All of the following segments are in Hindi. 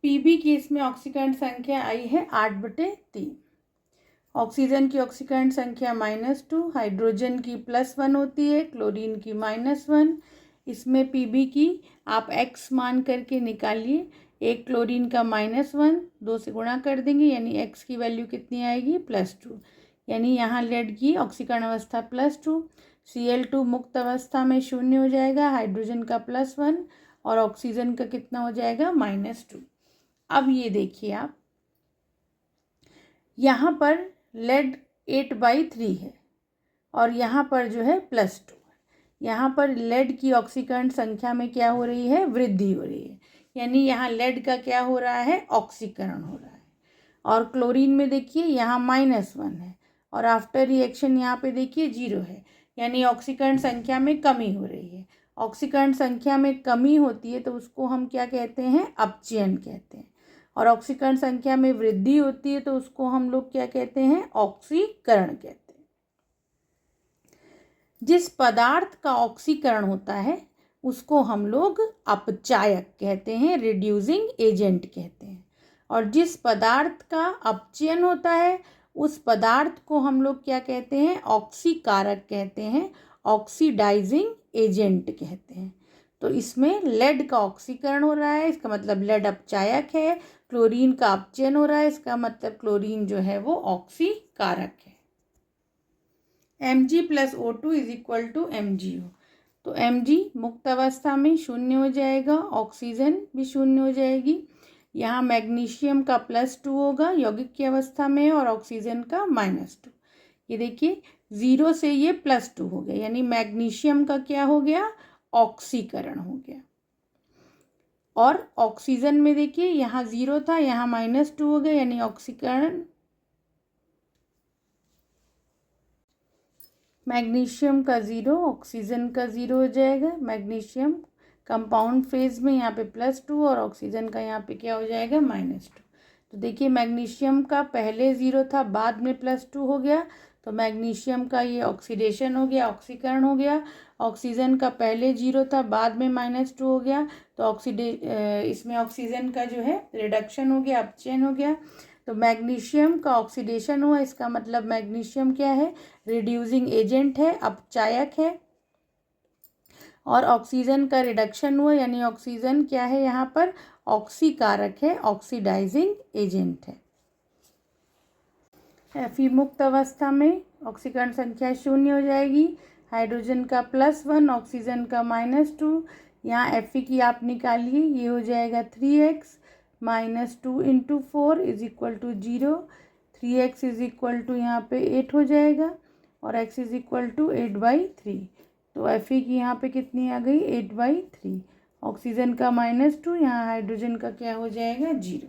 पीबी केस में ऑक्सीकरण संख्या आई है 8/3। ऑक्सीजन की ऑक्सीकरण संख्या -2, हाइड्रोजन की +1 होती है, क्लोरीन की -1। इसमें पीबी की आप x मान करके निकालिए। एक क्लोरीन का -1 2 से गुणा कर देंगे, यानी x की वैल्यू कितनी आएगी +2। यानी यहाँ लेड की ऑक्सीकरण अवस्था +2, Cl2 मुक्त अवस्था में 0 हो जाएगा, हाइड्रोजन का +1 और ऑक्सीजन का कितना हो जाएगा -2। अब ये देखिए आप, यहाँ पर लेड 8/3 है और यहाँ पर जो है +2। यहाँ पर लेड की ऑक्सीकरण संख्या में क्या हो रही है, वृद्धि हो रही है, यानी यहाँ लेड का क्या हो रहा है, ऑक्सीकरण हो रहा है। और क्लोरीन में देखिए यहाँ -1 है और आफ्टर रिएक्शन यहाँ पे देखिए 0 है, यानी ऑक्सीकरण संख्या में कमी हो रही है। ऑक्सीकरण संख्या में कमी होती है तो उसको हम क्या कहते हैं, अपचयन कहते हैं। और ऑक्सीकरण संख्या में वृद्धि होती है तो उसको हम लोग क्या कहते हैं, ऑक्सीकरण कहते हैं। जिस पदार्थ का ऑक्सीकरण होता है उसको हम लोग अपचायक कहते हैं, रिड्यूसिंग एजेंट कहते हैं। और जिस पदार्थ का अपचयन होता है उस पदार्थ को हम लोग क्या कहते हैं, ऑक्सीकारक कहते हैं, ऑक्सीडाइजिंग एजेंट कहते हैं। तो इसमें लेड का ऑक्सीकरण हो रहा है, इसका मतलब लेड अपचायक है। क्लोरीन का अपचयन हो रहा है, इसका मतलब क्लोरीन जो है वो ऑक्सीकारक है। Mg + O2 = MgO। तो Mg मुक्त अवस्था में 0 हो जाएगा, ऑक्सीजन भी 0 हो जाएगी। यहाँ मैग्नीशियम का +2 होगा यौगिक की अवस्था में और ऑक्सीजन का -2। ये देखिए 0 से ये +2 हो गया, यानी मैग्नीशियम का क्या हो गया, ऑक्सीकरण हो गया। और ऑक्सीजन में देखिए यहाँ 0 था, यहाँ -2 हो गया, यानी ऑक्सीकरण। मैग्नीशियम का 0, ऑक्सीजन का 0 हो जाएगा। मैग्नीशियम कंपाउंड फेज में यहाँ पे +2 और ऑक्सीजन का यहाँ पे क्या हो जाएगा, -2। तो देखिए मैग्नीशियम का पहले 0 था, बाद में +2 हो गया, तो मैग्नीशियम का ये ऑक्सीडेशन हो गया, ऑक्सीकरण हो गया। ऑक्सीजन का पहले 0 था, बाद में -2 हो गया, तो इसमें ऑक्सीजन का जो है रिडक्शन हो गया, अपचयन हो गया। तो मैग्नीशियम का ऑक्सीडेशन हुआ, इसका मतलब मैग्नीशियम क्या है, रिड्यूसिंग एजेंट है, अपचायक है। और ऑक्सीजन का रिडक्शन हुआ, यानी ऑक्सीजन क्या है, यहाँ पर ऑक्सीकारक है, ऑक्सीडाइजिंग एजेंट है। Fe मुक्त अवस्था में ऑक्सीकरण संख्या 0 हो जाएगी, हाइड्रोजन का +1, ऑक्सीजन का -2। यहाँ Fe की आप निकालिए, ये हो जाएगा 3x -2 × 4 = 0। 3x यहाँ पे 8 हो जाएगा और x 8/3। तो Fe की यहाँ पे कितनी आ गई, 8/3। ऑक्सीजन का -2, यहाँ हाइड्रोजन का क्या हो जाएगा, 0।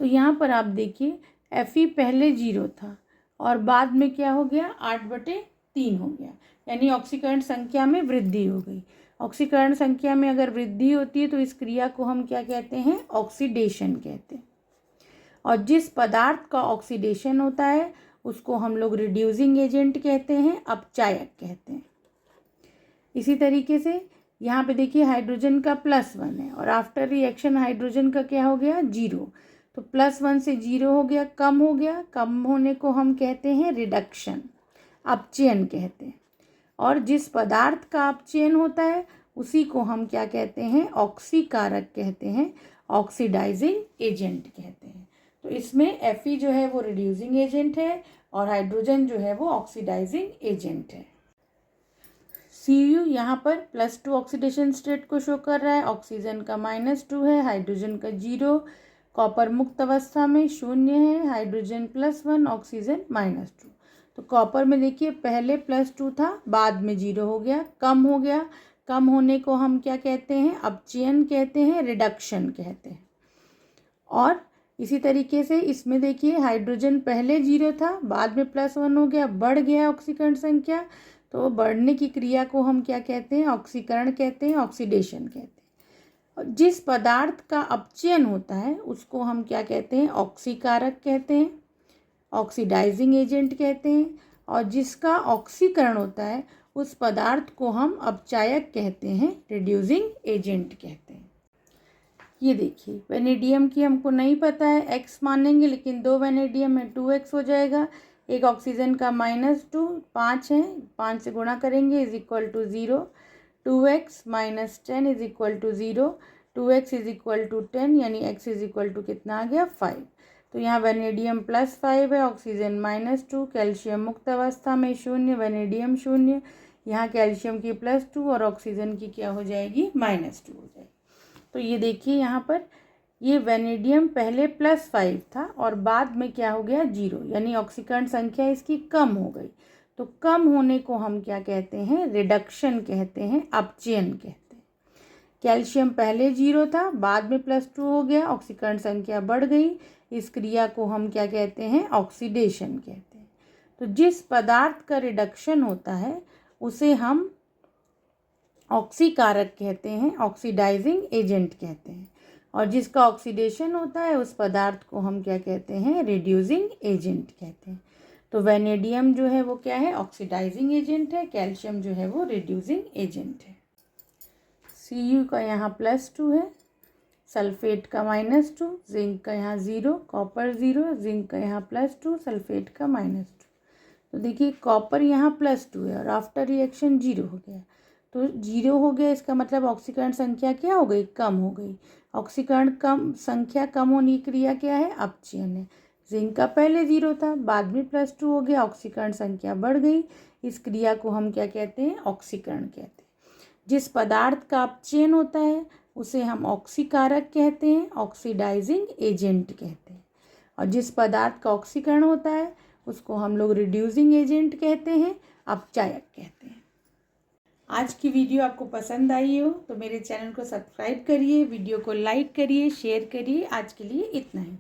तो यहाँ पर आप देखिए Fe पहले 0 था और बाद में क्या हो गया, 8/3 हो गया, यानी ऑक्सीकरण संख्या में वृद्धि हो गई। ऑक्सीकरण संख्या में अगर वृद्धि होती है तो इस क्रिया को हम क्या कहते हैं, ऑक्सीडेशन कहते हैं। और जिस पदार्थ का ऑक्सीडेशन होता है उसको हम लोग रिड्यूसिंग एजेंट कहते हैं, अपचायक कहते हैं। इसी तरीके से यहाँ पे देखिए हाइड्रोजन का +1 है और आफ्टर रिएक्शन हाइड्रोजन का क्या हो गया, 0। तो +1 से 0 हो गया, कम हो गया, कम होने को हम कहते हैं रिडक्शन, अपचयन कहते हैं। और जिस पदार्थ का अपचयन होता है उसी को हम क्या कहते हैं, ऑक्सीकारक कहते हैं, ऑक्सीडाइजिंग एजेंट कहते हैं। तो इसमें Fe जो है वो रिड्यूसिंग एजेंट है और हाइड्रोजन जो है वो ऑक्सीडाइजिंग एजेंट है। Cu यहाँ पर +2 ऑक्सीडेशन स्टेट को शो कर रहा है, ऑक्सीजन का -2 है, हाइड्रोजन का 0, कॉपर मुक्त अवस्था में 0 है, हाइड्रोजन +1, ऑक्सीजन -2। तो कॉपर में देखिए पहले +2 था, बाद में 0 हो गया, कम हो गया। कम होने को हम क्या कहते हैं, अपचयन कहते हैं, रिडक्शन कहते हैं। और इसी तरीके से इसमें देखिए हाइड्रोजन पहले 0 था, बाद में +1 हो गया, बढ़ गया ऑक्सीकरण संख्या, तो बढ़ने की क्रिया को हम क्या कहते हैं, ऑक्सीकरण कहते हैं, ऑक्सीडेशन कहते हैं। जिस पदार्थ का अपचयन होता है उसको हम क्या कहते हैं, ऑक्सीकारक कहते हैं, ऑक्सीडाइजिंग एजेंट कहते हैं। और जिसका ऑक्सीकरण होता है उस पदार्थ को हम अपचायक कहते हैं, रिड्यूसिंग एजेंट कहते हैं। ये देखिए वेनेडियम की हमको नहीं पता है, एक्स मानेंगे, लेकिन 2 वेनेडियम में 2x हो जाएगा। एक ऑक्सीजन का -2 5 है, 5 से गुणा करेंगे is equal to 0। 2x - 10 is equal to 0। 2x is equal to 10 यानी x इज इक्वल टू कितना आ गया 5। तो यहाँ वेनेडियम +5 है, ऑक्सीजन -2, कैल्शियम मुक्त अवस्था में 0, वेनेडियम 0, यहाँ कैल्शियम की +2 और ऑक्सीजन की क्या हो जाएगी -2 हो जाएगी। तो ये देखिए यहाँ पर ये वेनेडियम पहले +5 था और बाद में क्या हो गया 0, यानी ऑक्सीकरण संख्या इसकी कम हो गई। तो कम होने को हम क्या कहते हैं, रिडक्शन कहते हैं, अपचयन कहते हैं। कैल्शियम पहले 0 था, बाद में +2 हो गया, ऑक्सीकरण संख्या बढ़ गई, इस क्रिया को हम क्या कहते हैं, ऑक्सीडेशन कहते हैं। तो जिस पदार्थ का रिडक्शन होता है उसे हम ऑक्सीकारक कहते हैं, ऑक्सीडाइजिंग एजेंट कहते हैं, और जिसका ऑक्सीडेशन होता है उस पदार्थ को हम क्या कहते हैं, रिड्यूसिंग एजेंट कहते हैं। तो वेनेडियम जो है वो क्या है, ऑक्सीडाइजिंग एजेंट है, कैल्शियम जो है वो रिड्यूसिंग एजेंट है। Cu का यहाँ +2 है, सल्फेट का -2, जिंक का यहाँ 0, कॉपर 0, जिंक का यहाँ +2, सल्फेट का -2। तो देखिए कॉपर यहाँ +2 है और आफ्टर रिएक्शन 0 हो गया। तो 0 हो गया, इसका मतलब ऑक्सीकरण संख्या क्या हो गई, कम हो गई। ऑक्सीकरण कम संख्या कम होने की क्रिया क्या है, अपचयन है। जिंक का पहले 0 था, बाद में +2 हो गया, ऑक्सीकरण संख्या बढ़ गई, इस क्रिया को हम क्या कहते हैं, ऑक्सीकरण कहते हैं। जिस पदार्थ का अपचयन होता है उसे हम ऑक्सीकारक कहते हैं, ऑक्सीडाइजिंग एजेंट कहते हैं, और जिस पदार्थ का ऑक्सीकरण होता है उसको हम लोग रिड्यूसिंग एजेंट कहते हैं, अपचायक कहते हैं। आज की वीडियो आपको पसंद आई हो तो मेरे चैनल को सब्सक्राइब करिए, वीडियो को लाइक करिए, शेयर करिए। आज के लिए इतना ही।